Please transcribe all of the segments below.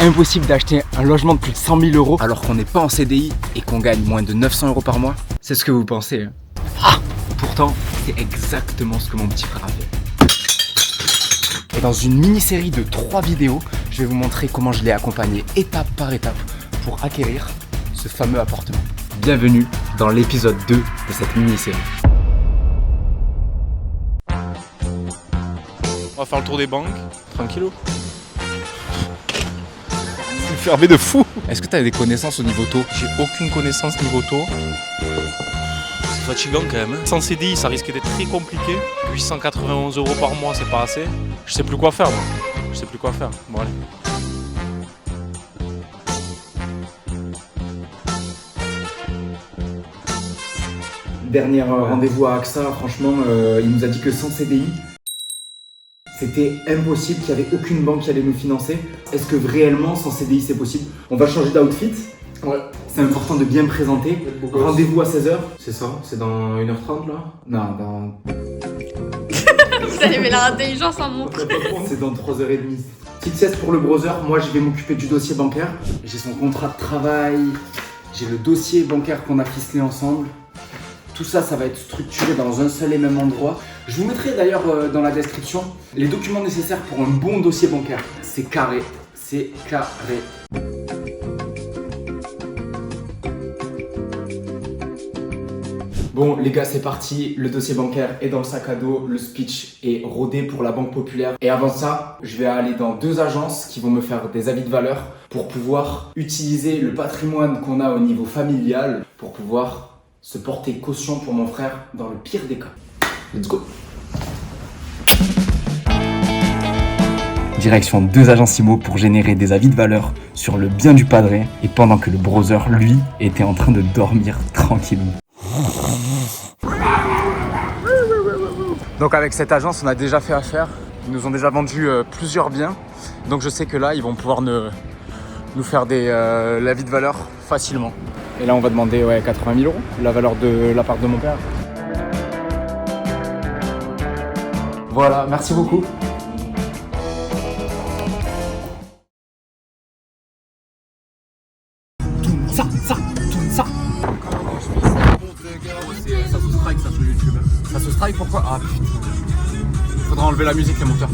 impossible d'acheter un logement de plus de 100 000 euros alors qu'on n'est pas en CDI et qu'on gagne moins de 900 euros par mois. C'est ce que vous pensez, hein. Ah, pourtant, c'est exactement ce que mon petit frère a fait. Et dans une mini-série de 3 vidéos, je vais vous montrer comment je l'ai accompagné étape par étape pour acquérir ce fameux appartement. Bienvenue dans l'épisode 2 de cette mini-série. On va faire le tour des banques, tranquillou. C'est fermé de fou. Est-ce que tu as des connaissances au niveau taux? J'ai aucune connaissance niveau taux. C'est fatigant quand même. Sans CDI, ça risquait d'être très compliqué. 891 euros par mois, c'est pas assez. Je sais plus quoi faire, moi. Je sais plus quoi faire. Bon, allez. Dernier rendez-vous à AXA, franchement, il nous a dit que sans CDI, c'était impossible, qu'il n'y avait aucune banque qui allait nous financer. Est-ce que réellement, sans CDI, c'est possible? On va changer d'outfit. Ouais. C'est important de bien présenter. Rendez-vous à 16h. C'est ça? C'est dans 1h30 là? Non, dans... Vous allez mettre l'intelligence en montre. C'est dans 3h30. Petite sieste pour le browser. Moi, je vais m'occuper du dossier bancaire. J'ai son contrat de travail. J'ai le dossier bancaire qu'on a ficelé ensemble. Tout ça, ça va être structuré dans un seul et même endroit. Je vous mettrai d'ailleurs dans la description les documents nécessaires pour un bon dossier bancaire. C'est carré, c'est carré. Bon les gars, c'est parti, le dossier bancaire est dans le sac à dos, le speech est rodé pour la Banque Populaire. Et avant ça, je vais aller dans 2 agences qui vont me faire des avis de valeur pour pouvoir utiliser le patrimoine qu'on a au niveau familial pour pouvoir se porter caution pour mon frère dans le pire des cas. Let's go. Direction 2 agences IMO pour générer des avis de valeur sur le bien du padré et pendant que le browser, lui, était en train de dormir tranquillement. Donc avec cette agence, on a déjà fait affaire. Ils nous ont déjà vendu plusieurs biens. Donc je sais que là, ils vont pouvoir nous faire l'avis de valeur facilement. Et là, on va demander 80 000 euros, la valeur de l'appart de mon père. Voilà, merci beaucoup. Ça. Ça se strike ça sur YouTube. Ça se strike pourquoi? Ah putain. Faudra enlever la musique, les monteurs.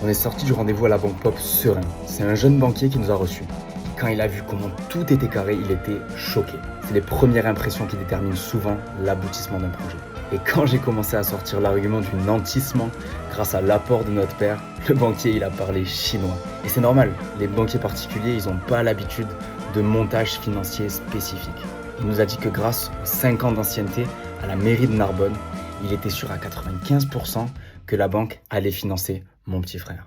On est sorti du rendez-vous à la Banque Pop serein. C'est un jeune banquier qui nous a reçus. Quand il a vu comment tout était carré, il était choqué. C'est les premières impressions qui déterminent souvent l'aboutissement d'un projet. Et quand j'ai commencé à sortir l'argument du nantissement grâce à l'apport de notre père, le banquier il a parlé chinois. Et c'est normal, les banquiers particuliers ils n'ont pas l'habitude de montage financier spécifique. Il nous a dit que grâce aux 5 ans d'ancienneté à la mairie de Narbonne, il était sûr à 95% que la banque allait financer mon petit frère.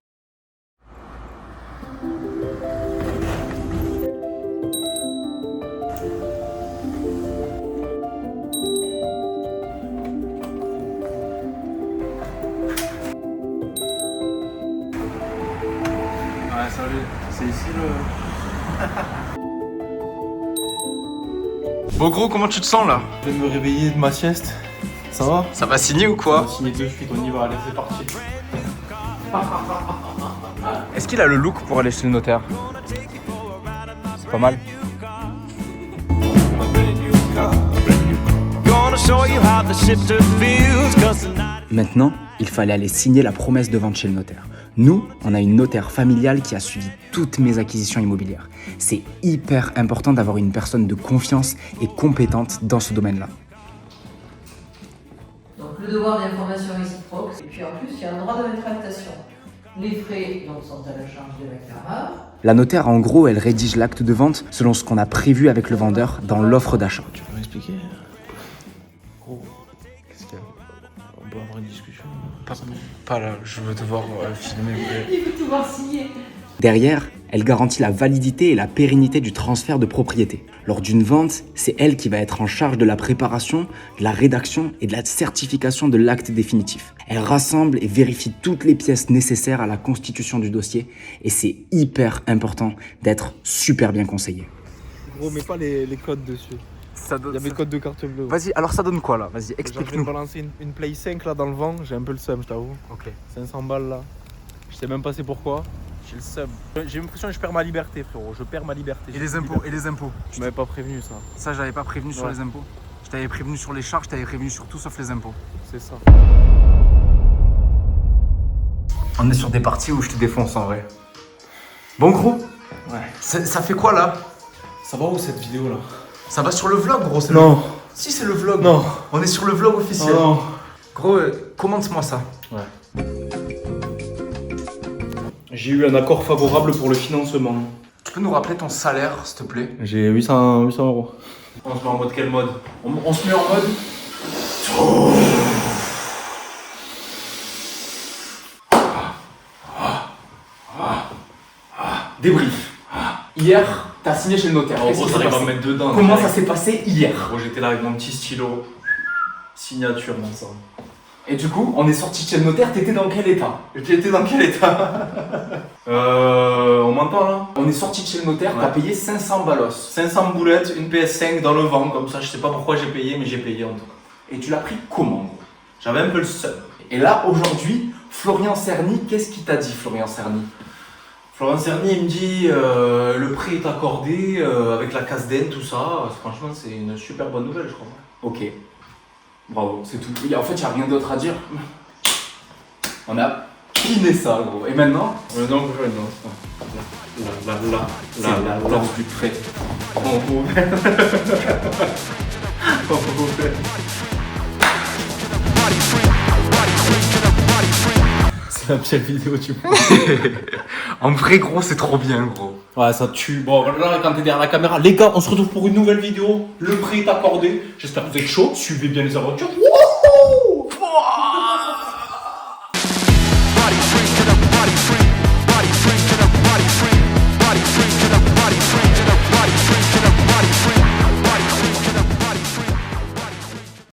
Ouais, salut. C'est ici le... Bon gros, comment tu te sens là? Je vais me réveiller de ma sieste. Ça va? Ça va signer ou quoi? On va signer de suite, on y va, allez c'est parti. Est-ce qu'il a le look pour aller chez le notaire? C'est pas mal. Maintenant, il fallait aller signer la promesse de vente chez le notaire. Nous, on a une notaire familiale qui a suivi toutes mes acquisitions immobilières. C'est hyper important d'avoir une personne de confiance et compétente dans ce domaine-là. Donc le devoir d'information réciproque, et puis en plus il y a un droit de rétractation. Les frais donc, sont à la charge de l'acquéreur. La notaire, en gros, elle rédige l'acte de vente selon ce qu'on a prévu avec le vendeur dans l'offre d'achat. Tu peux m'expliquer? Gros, qu'est-ce qu'il y a? On peut avoir une discussion? Pas là, je veux devoir filmer. Il veut tout voir signer. Derrière, elle garantit la validité et la pérennité du transfert de propriété. Lors d'une vente, c'est elle qui va être en charge de la préparation, de la rédaction et de la certification de l'acte définitif. Elle rassemble et vérifie toutes les pièces nécessaires à la constitution du dossier et c'est hyper important d'être super bien conseillé. Gros, mets pas les codes dessus. Il y avait le code de carte bleue. Vas-y, alors ça donne quoi là? Vas-y, Je vais explique-nous. balancer une Play 5 là dans le vent, j'ai un peu le seum, je t'avoue. Ok. 500 balles là. Je sais même pas c'est pourquoi. J'ai le seum. J'ai l'impression que je perds ma liberté, frérot. Je perds ma liberté. Et les impôts. Tu m'avais pas prévenu, ça. Ça, j'avais pas prévenu sur les impôts. Je t'avais prévenu sur les charges, je t'avais prévenu sur tout sauf les impôts. C'est ça. On est sur des parties où je te défonce en vrai. Bon gros, Ouais. ça fait quoi là? Ça va où cette vidéo là? Ça va sur le vlog gros, c'est Non. le... Si c'est le vlog. Non. On est sur le vlog officiel. Oh non. Gros, commente-moi ça. Ouais. J'ai eu un accord favorable pour le financement. Tu peux nous rappeler ton salaire s'il te plaît? J'ai 800 euros. On se met en mode quel mode? On se met en mode... Débrief. Hier, t'as signé chez le notaire. En Qu'est-ce gros, qui ça s'est arrive à me passé? mettre dedans. Comment ça s'est passé hier? Gros, j'étais là avec mon petit stylo. Signature, mon sang. Et du coup, on est sorti de chez le notaire, t'étais dans quel état? J'étais dans quel état? On m'entend là? On est sorti de chez le notaire, Ouais. t'as payé 500 ballos. 500 boulettes, une PS5 dans le vent, comme ça, je sais pas pourquoi j'ai payé, mais j'ai payé en tout cas. Et tu l'as pris comment gros? J'avais un peu le seum. Et là, aujourd'hui, Florian Cerny, qu'est-ce qu'il t'a dit Florian Cerny? Florian Cerny, il me dit le prêt est accordé avec la casse d'aide, tout ça. Franchement, c'est une super bonne nouvelle, je crois. Ok. Bravo, c'est tout. Et en fait, il n'y a rien d'autre à dire. On a piné ça, gros. Et maintenant? Non, C'est la lance du prêt. C'est la pire vidéo du monde. En vrai, gros, c'est trop bien, gros. Ouais, ça tue. Bon, là, quand t'es derrière la caméra, les gars, on se retrouve pour une nouvelle vidéo. Le prêt est accordé. J'espère que vous êtes chaud. Suivez bien les aventures. Wouhou!